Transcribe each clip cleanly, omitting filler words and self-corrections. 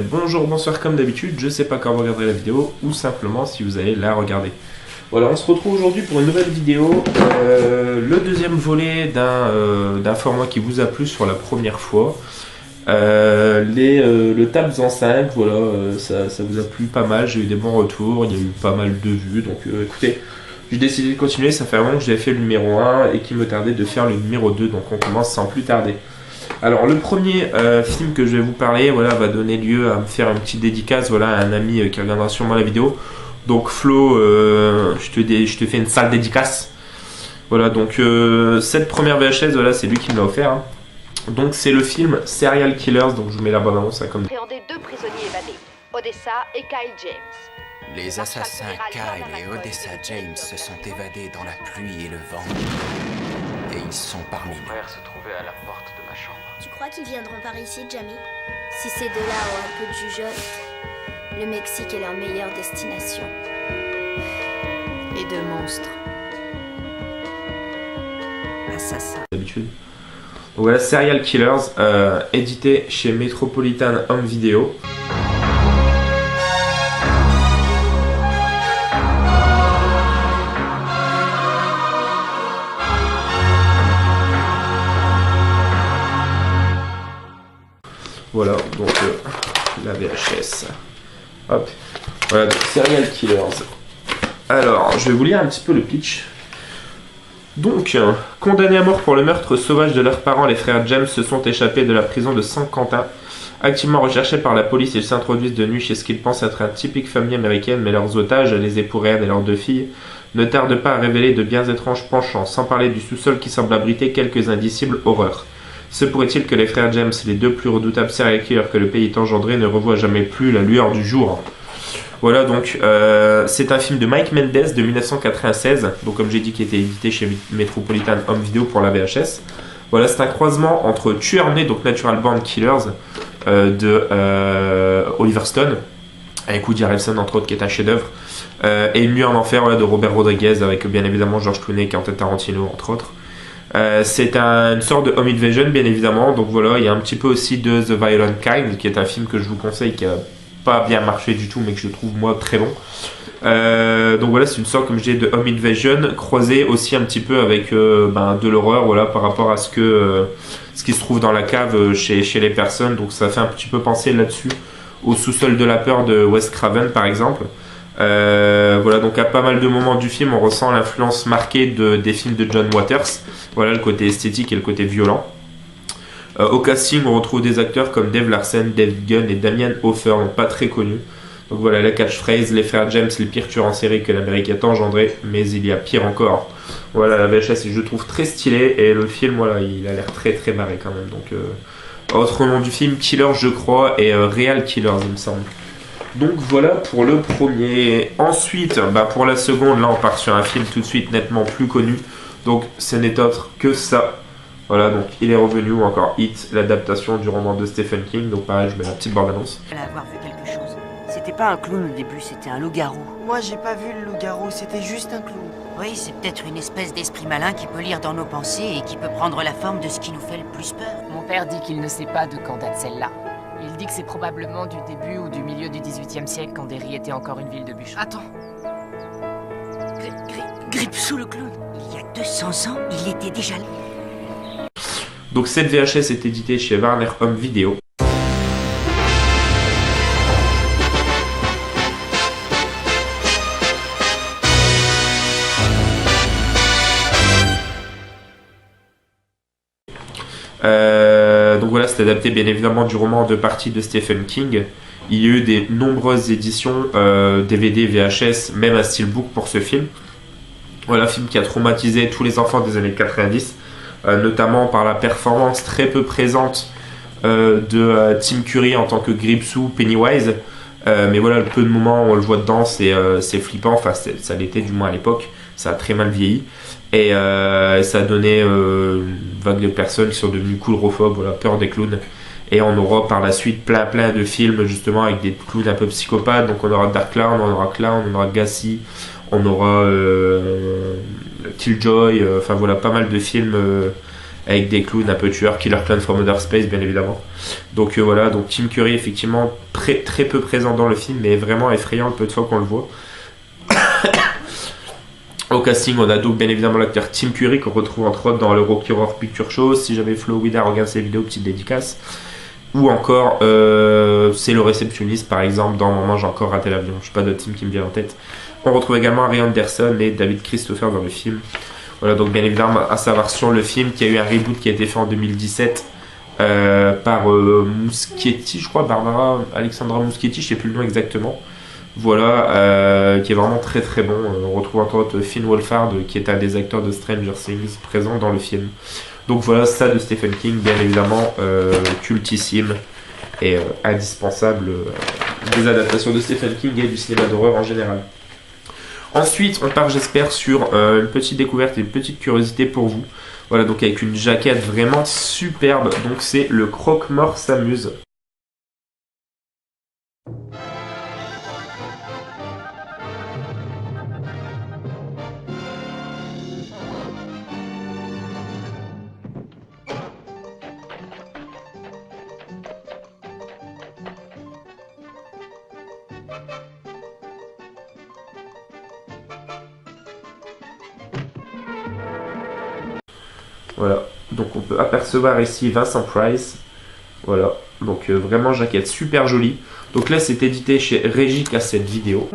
Bonjour, bonsoir comme d'habitude, je sais pas quand vous regarderez la vidéo ou simplement si vous allez la regarder. Voilà, on se retrouve aujourd'hui pour une nouvelle vidéo, le deuxième volet d'un format qui vous a plu sur la première fois. Le Tabs en 5, voilà, ça vous a plu pas mal, j'ai eu des bons retours, il y a eu pas mal de vues, donc écoutez, j'ai décidé de continuer, ça fait un moment que j'avais fait le numéro 1 et qu'il me tardait de faire le numéro 2, donc on commence sans plus tarder. Alors le premier film que je vais vous parler, voilà, va donner lieu à me faire une petite dédicace, voilà, à un ami qui regardera sûrement la vidéo. Donc Flo, je te fais une sale dédicace. Voilà, donc cette première VHS, voilà, c'est lui qui me l'a offert. Hein. Donc c'est le film Serial Killers, donc je vous mets la bonne annonce comme. Appréhender deux prisonniers évadés, Odessa et Kyle James. Les assassins Kyle et Odessa James se sont évadés dans la pluie et le vent. Et ils sont parmi nous. Mon frère se trouvait à la porte de ma chambre. Tu crois qu'ils viendront par ici, Jamie? Si ces deux-là ont un peu de jugeote, le Mexique est leur meilleure destination. Et de monstres. Assassins. D'habitude. Donc voilà, Serial Killers, édité chez Metropolitan Home Video. Voilà, donc la VHS. Hop. Voilà, donc Serial Killers. Alors, je vais vous lire un petit peu le pitch. Donc, condamnés à mort pour le meurtre sauvage de leurs parents, les frères James se sont échappés de la prison de San Quentin. Activement recherchés par la police, ils s'introduisent de nuit chez ce qu'ils pensent être une typique famille américaine, mais leurs otages, les époux réels et leurs deux filles, ne tardent pas à révéler de bien étranges penchants, sans parler du sous-sol qui semble abriter quelques indicibles horreurs. Se pourrait-il que les frères James, les deux plus redoutables serial killers que le pays ait engendré, ne revoient jamais plus la lueur du jour? Voilà, donc c'est un film de Mike Mendes de 1996, donc comme j'ai dit qui était édité chez Metropolitan Home Video pour la VHS. Voilà, c'est un croisement entre Tueur né, donc Natural Born Killers de Oliver Stone, avec Woody Harrelson entre autres qui est un chef-d'œuvre, et Une nuit en enfer, voilà, de Robert Rodriguez avec bien évidemment George Clooney, Quentin Tarantino entre autres. C'est une sorte de home invasion bien évidemment, donc voilà, il y a un petit peu aussi de The Violent Kind qui est un film que je vous conseille qui a pas bien marché du tout mais que je trouve moi très bon. Donc voilà, c'est une sorte comme je disais de home invasion croisé aussi un petit peu avec de l'horreur, voilà, par rapport à ce qui se trouve dans la cave chez les personnes, donc ça fait un petit peu penser là-dessus au sous-sol de la peur de Wes Craven par exemple. Voilà, donc à pas mal de moments du film on ressent l'influence marquée des films de John Waters, voilà, le côté esthétique et le côté violent. Au casting on retrouve des acteurs comme Dave Larsen, David Gunn et Damian Hofer, donc pas très connus. Donc voilà, la catchphrase, les frères James, les pires tueurs en série que l'Amérique a engendré, mais il y a pire encore. Voilà, la VHS je trouve très stylé et le film, voilà, il a l'air très très barré quand même. Donc autre nom du film, Killers je crois, et Real Killers il me semble. Donc voilà pour le premier. Ensuite, pour la seconde, là on part sur un film tout de suite nettement plus connu. Donc ce n'est autre que ça. Voilà, donc Il est revenu ou encore It, l'adaptation du roman de Stephen King. Donc pareil, je mets la petite bande-annonce. Elle a avoir vu quelque chose. C'était pas un clown au début, c'était un loup-garou. Moi j'ai pas vu le loup-garou, c'était juste un clown. Oui, c'est peut-être une espèce d'esprit malin qui peut lire dans nos pensées et qui peut prendre la forme de ce qui nous fait le plus peur. Mon père dit qu'il ne sait pas de quand date celle-là. Il dit que c'est probablement du début ou du milieu du XVIIIe siècle quand Derry était encore une ville de bûcherons. Attends. Gripsou le clown. Il y a 200 ans, il était déjà là. Donc cette VHS est éditée chez Warner Home Video. Donc voilà, c'est adapté bien évidemment du roman en deux parties de Stephen King. Il y a eu des nombreuses éditions DVD, VHS, même un steelbook pour ce film. Voilà, film qui a traumatisé tous les enfants des années 90, notamment par la performance très peu présente de Tim Curry en tant que Gripsou Pennywise. Mais voilà, le peu de moments où on le voit dedans, c'est flippant, enfin ça l'était du moins à l'époque, ça a très mal vieilli. Et ça a donné une vague de personnes qui sont devenues coulrophobes, voilà, peur des clowns. Et on aura par la suite plein de films justement avec des clowns un peu psychopathes. Donc on aura Dark Clown, on aura Gacy, on aura Killjoy, enfin voilà, pas mal de films avec des clowns un peu tueurs, Killer Clown from Outer Space bien évidemment. Donc voilà, donc Tim Curry effectivement très peu présent dans le film, mais vraiment effrayant le peu de fois qu'on le voit. Au casting, on a donc bien évidemment l'acteur Tim Curry qu'on retrouve entre autres dans le Rocky Horror Picture Show. Si jamais Flo Widar regarde ces vidéos, petite dédicace. Ou encore, c'est le réceptionniste par exemple dans Moment j'ai encore raté l'avion. Je sais pas d'autres films qui me viennent en tête. On retrouve également Harry Anderson et David Christopher dans le film. Voilà, donc bien évidemment à savoir sur le film qu'il y a eu un reboot qui a été fait en 2017 par Muschietti, je crois, Alexandra Muschietti, je sais plus le nom exactement. Voilà, qui est vraiment très bon. On retrouve entre autres Finn Wolfhard qui est un des acteurs de Stranger Things présent dans le film. Donc voilà, ça de Stephen King, bien évidemment, cultissime et indispensable des adaptations de Stephen King et du cinéma d'horreur en général. Ensuite, on part, j'espère, sur une petite découverte et une petite curiosité pour vous. Voilà, donc avec une jaquette vraiment superbe. Donc c'est le Croque-Mort s'amuse. Voilà, donc on peut apercevoir ici Vincent Price. Voilà, donc vraiment jaquette super jolie. Donc là c'est édité chez Régie Cassette Vidéo.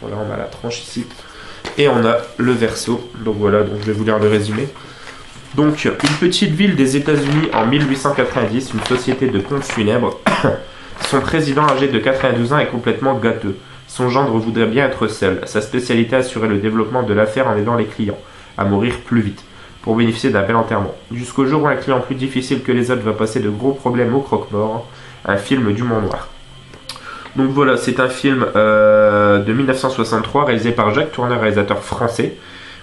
Voilà, on a la tranche ici. Et on a le verso. Donc voilà, donc je vais vous lire le résumé. Donc, une petite ville des États-Unis en 1890, une société de pompes funèbres. Son président âgé de 92 ans est complètement gâteux. Son gendre voudrait bien être seul. Sa spécialité assurait le développement de l'affaire en aidant les clients à mourir plus vite, pour bénéficier d'un bel enterrement. Jusqu'au jour où un client plus difficile que les autres va passer de gros problèmes au croque-mort. Un film d'humour noir. Donc voilà, c'est un film de 1963 réalisé par Jacques Tourneur, réalisateur français.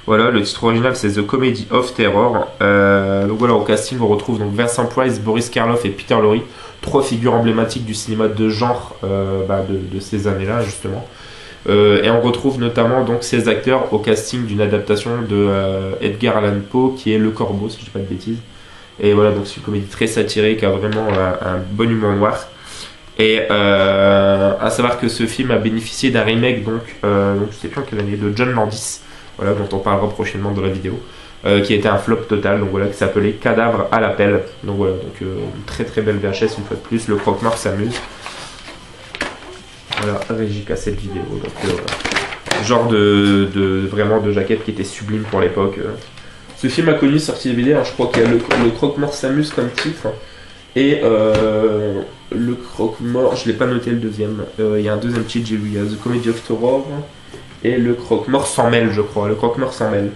Voilà, le titre original c'est The Comedy of Terror. Donc voilà, au casting on retrouve donc Vincent Price, Boris Karloff et Peter Lorre, trois figures emblématiques du cinéma de genre de ces années-là justement. Et on retrouve notamment donc ces acteurs au casting d'une adaptation de Edgar Allan Poe qui est Le Corbeau, si je dis pas de bêtises. Et voilà, donc c'est une comédie très satirique, a vraiment un bon humour noir. Et à savoir que ce film a bénéficié d'un remake donc je sais plus en quelle année, de John Landis, voilà, dont on parlera prochainement dans la vidéo, qui a été un flop total, donc voilà, qui s'appelait Cadavre à l'appel. Donc voilà, donc une très belle VHS une fois de plus. Le croque-mort s'amuse. Voilà, Régie Cassette Vidéo. Donc genre vraiment de jaquette qui était sublime pour l'époque. Ce film a connu sortie DVD, alors je crois qu'il y a le croque-mort s'amuse comme titre. Et le croque-mort, je l'ai pas noté le deuxième. Il y a un deuxième titre, j'ai vu, il y a The Comedy of Terror et le croque-mort sans mêle, je crois. Le croque-mort sans mêle.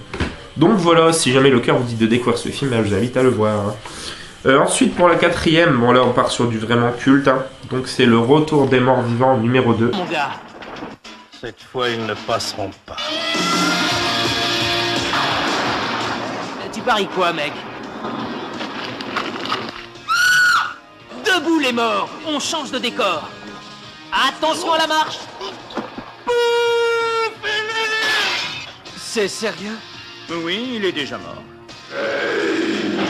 Donc voilà, si jamais le cœur vous dit de découvrir ce film, je vous invite à le voir. Ensuite, pour la quatrième, bon là on part sur du vraiment culte. Hein. Donc c'est le Retour des morts vivants numéro 2. Mon gars, cette fois ils ne passeront pas. Tu paries quoi, mec? Debout les morts, on change de décor. Attention à la marche. C'est sérieux? Oui, il est déjà mort.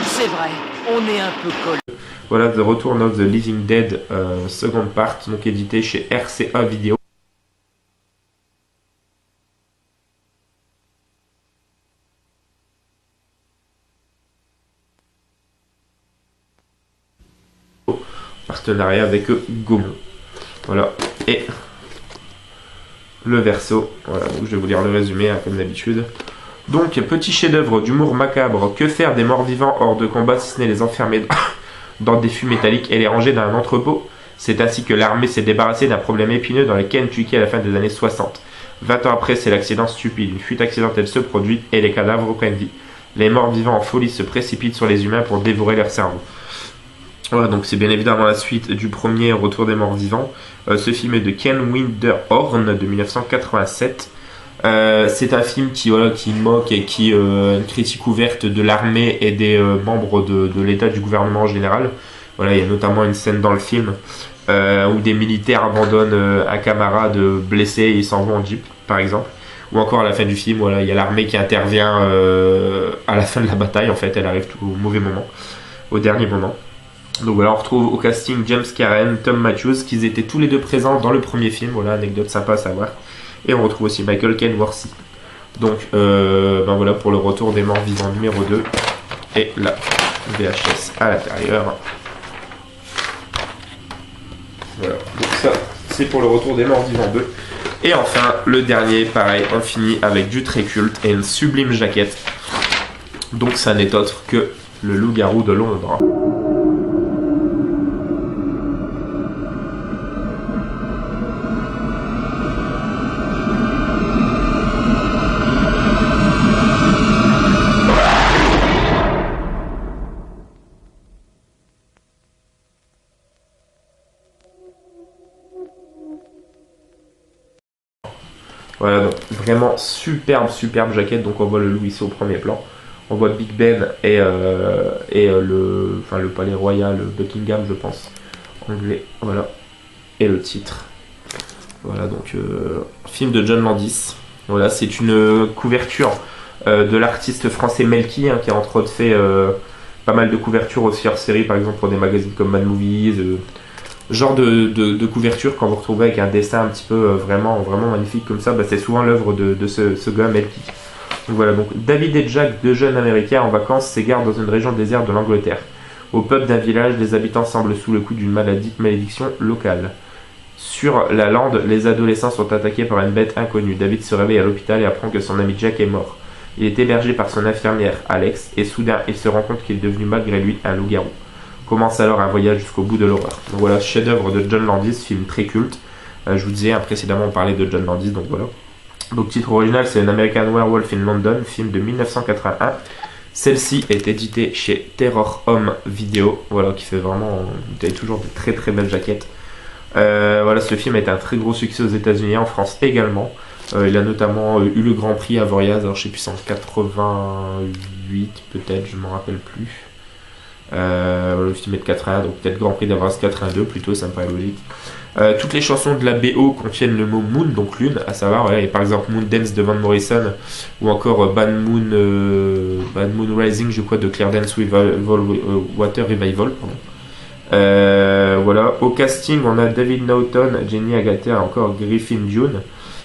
C'est vrai, on est un peu collé. Voilà, The Return of the Living Dead, seconde part, donc édité chez RCA Vidéo. Partenariat avec Gaumont. Voilà, et le verso. Voilà, donc je vais vous lire le résumé hein, comme d'habitude. Donc, petit chef-d'œuvre d'humour macabre. Que faire des morts vivants hors de combat si ce n'est les enfermer dans des fûts métalliques et les ranger dans un entrepôt? C'est ainsi que l'armée s'est débarrassée d'un problème épineux dans le Kentucky à la fin des années 60. 20 ans après, c'est l'accident stupide. Une fuite accidentelle se produit et les cadavres reprennent vie. Les morts vivants en folie se précipitent sur les humains pour dévorer leur cerveau. Voilà, donc c'est bien évidemment la suite du premier Retour des morts vivants. Ce film est de Ken Winderhorn de 1987. C'est un film qui moque et qui une critique ouverte de l'armée et des membres de l'État, du gouvernement en général. Voilà, il y a notamment une scène dans le film où des militaires abandonnent un camarade blessé et ils s'en vont en jeep, par exemple. Ou encore à la fin du film, voilà, il y a l'armée qui intervient à la fin de la bataille, en fait, elle arrive au mauvais moment, au dernier moment. Donc voilà, on retrouve au casting James Karen, Tom Matthews, qui étaient tous les deux présents dans le premier film, voilà, anecdote sympa à savoir. Et on retrouve aussi Michael Caine Worthy. Donc ben voilà pour le retour des morts vivants numéro 2. Et la VHS à l'intérieur. Voilà, donc ça c'est pour le retour des morts vivants 2. Et enfin, le dernier, pareil, on finit avec du très culte et une sublime jaquette. Donc ça n'est autre que le Loup-garou de Londres. Voilà, donc vraiment superbe jaquette. Donc on voit le loup ici au premier plan. On voit Big Ben et le palais royal Buckingham, je pense, anglais. Voilà, et le titre. Voilà, donc film de John Landis. Voilà, c'est une couverture de l'artiste français Melky, hein, qui a entre autres fait pas mal de couvertures aussi hors série, par exemple pour des magazines comme Mad Movies. Genre de couverture, quand vous retrouvez avec un dessin un petit peu vraiment magnifique comme ça, bah, c'est souvent l'œuvre de ce gars Melky. Donc voilà, donc David et Jack, deux jeunes américains en vacances, s'égarent dans une région déserte de l'Angleterre. Au peuple d'un village, les habitants semblent sous le coup d'une malédiction locale. Sur la lande, les adolescents sont attaqués par une bête inconnue. David se réveille à l'hôpital et apprend que son ami Jack est mort. Il est hébergé par son infirmière Alex et soudain il se rend compte qu'il est devenu malgré lui un loup-garou. Commence alors un voyage jusqu'au bout de l'horreur. Donc voilà, chef-d'œuvre de John Landis, film très culte. Je vous disais, précédemment on parlait de John Landis, donc voilà. Donc titre original, c'est An American Werewolf in London, film de 1981. Celle-ci est éditée chez Terror Home Video, voilà, qui fait vraiment, vous avez toujours de très belles jaquettes. Voilà, ce film a été un très gros succès aux États-Unis, en France également. Il a notamment eu le Grand Prix à Voriaz, alors je sais plus, c'est en 88 peut-être, je m'en rappelle plus. Le film est de 81, donc peut-être Grand Prix d'Avoriaz 82 plutôt, ça me paraît logique. Toutes les chansons de la BO contiennent le mot Moon, donc lune, à savoir, voilà, et par exemple Moon Dance de Van Morrison, ou encore Bad Moon Rising, je crois, de Claire Dance Water Revival. Voilà, au casting, on a David Naughton, Jenny Agutter, encore Griffin Dunne,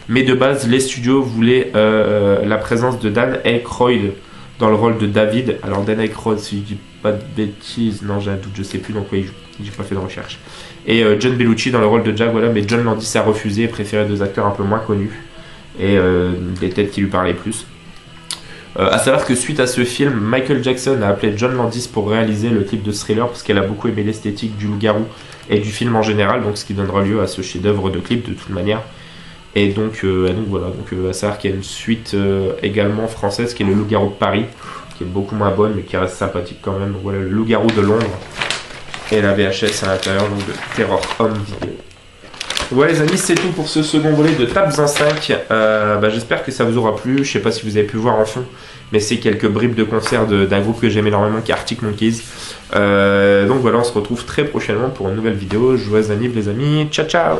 mais de base, les studios voulaient la présence de Dan Aykroyd dans le rôle de David. Alors Dan Aykroyd, si je dis pas de bêtises, non j'ai un doute, je sais plus, donc oui, j'ai pas fait de recherche. Et John Bellucci dans le rôle de Jack, voilà, mais John Landis a refusé et préféré deux acteurs un peu moins connus et des têtes qui lui parlaient plus. À savoir que suite à ce film, Michael Jackson a appelé John Landis pour réaliser le clip de Thriller parce qu'elle a beaucoup aimé l'esthétique du loup-garou et du film en général, donc ce qui donnera lieu à ce chef-d'œuvre de clip de toute manière. Et donc voilà, à savoir qu'il y a une suite également française qui est le Loup-garou de Paris, qui est beaucoup moins bonne mais qui reste sympathique quand même. Donc voilà, le Loup-garou de Londres et la VHS à l'intérieur, donc de Terror Home Video. Ouais les amis, c'est tout pour ce second volet de Tabs en 5. J'espère que ça vous aura plu. Je sais pas si vous avez pu voir en fond, mais c'est quelques bribes de concerts d'un groupe que j'aime énormément qui est Arctic Monkeys. Donc voilà, on se retrouve très prochainement pour une nouvelle vidéo. Joyeux anniv les amis, ciao ciao.